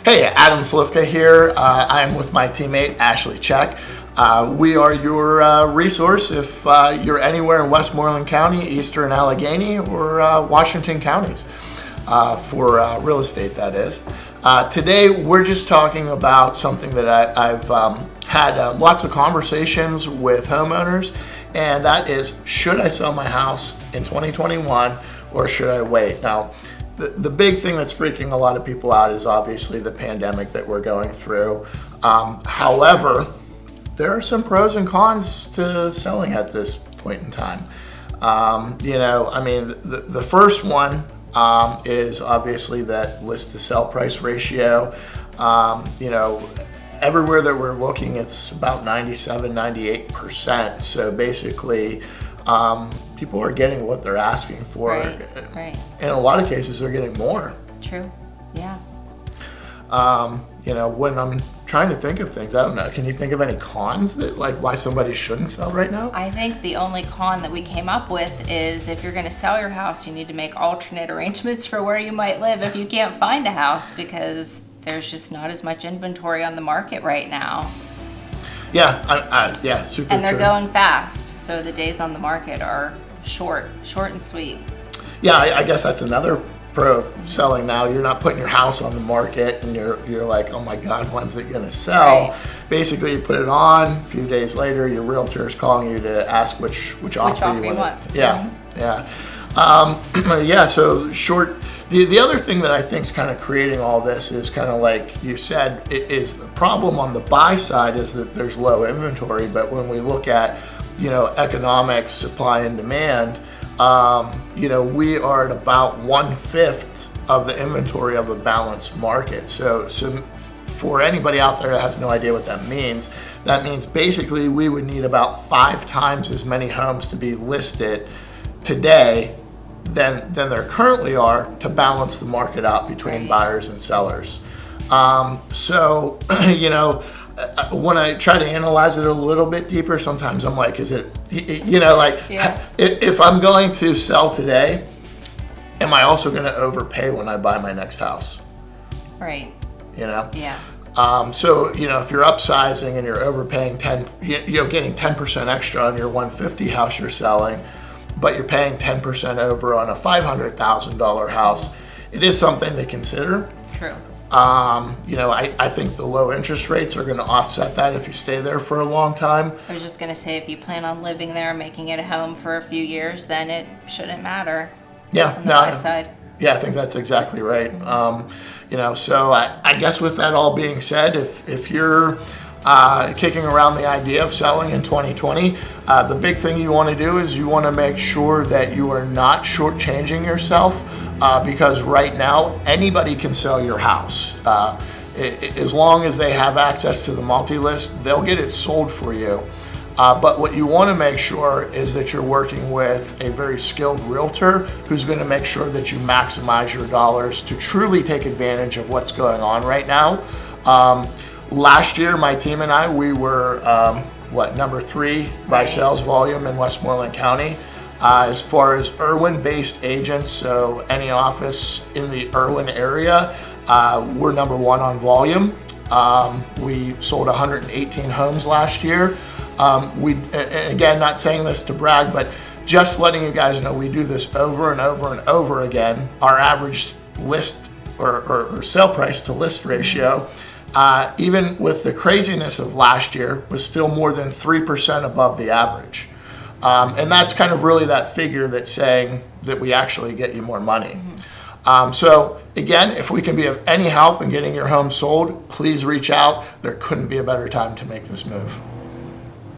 Hey, Adam Slivka here. I'm with my teammate, Ashley Checque. We are your resource if you're anywhere in Westmoreland County, Eastern Allegheny, or Washington counties for real estate, that is. Today, we're just talking about something that I've had lots of conversations with homeowners, and that is, should I sell my house in 2021 or should I wait? Now, the big thing that's freaking a lot of people out is obviously the pandemic that we're going through. However, there are some pros and cons to selling at this point in time. The first one is obviously that list to sell price ratio. Everywhere that we're looking, it's about 97, 98%. So basically, people are getting what they're asking for. Right. In a lot of cases, they're getting more. True. Yeah. When I'm trying to think of things, I don't know. Can you think of any cons that, like, why somebody shouldn't sell right now? I think the only con that we came up with is if you're going to sell your house, you need to make alternate arrangements for where you might live if you can't find a house, because there's just not as much inventory on the market right now. Yeah, super And they're true. going fast, so the days on the market are short and sweet. Yeah, I guess that's another pro of selling now. You're not putting your house on the market and you're like, oh my God, when's it gonna sell? Right. Basically, you put it on, a few days later, your realtor is calling you to ask which offer you want. Yeah. So short. The other thing that I think is kind of creating all this is kind of like you said, is the problem on the buy side is that there's low inventory, but when we look at, economics, supply and demand, we are at about 1/5 of the inventory of a balanced market. So for anybody out there that has no idea what that means basically we would need about 5 times as many homes to be listed today than there currently are to balance the market out between buyers and sellers. When I try to analyze it a little bit deeper, sometimes I'm like, is it, if I'm going to sell today, am I also going to overpay when I buy my next house? Right. Yeah. If you're upsizing and you're overpaying getting 10% extra on your 150 house you're selling, but you're paying 10% over on a $500,000 house, it is something to consider. True. I think the low interest rates are going to offset that if you stay there for a long time. I was just going to say, if you plan on living there, making it a home for a few years, then it shouldn't matter. Yeah, on the buy side. Yeah, I think that's exactly right. So I guess with that all being said, if you're kicking around the idea of selling in 2020, the big thing you want to do is you want to make sure that you are not shortchanging yourself, because right now anybody can sell your house. As long as they have access to the multi-list, they'll get it sold for you. But what you want to make sure is that you're working with a very skilled realtor who's going to make sure that you maximize your dollars to truly take advantage of what's going on right now. Last year, my team and I, we were number 3 by sales volume in Westmoreland County. As far as Irwin-based agents, so any office in the Irwin area, we're number 1 on volume. We sold 118 homes last year. Again, not saying this to brag, but just letting you guys know, we do this over and over and over again. Our average list or sale price to list ratio, even with the craziness of last year, was still more than 3% above the average. And that's kind of really that figure that's saying that we actually get you more money. So again, if we can be of any help in getting your home sold, please reach out. There couldn't be a better time to make this move.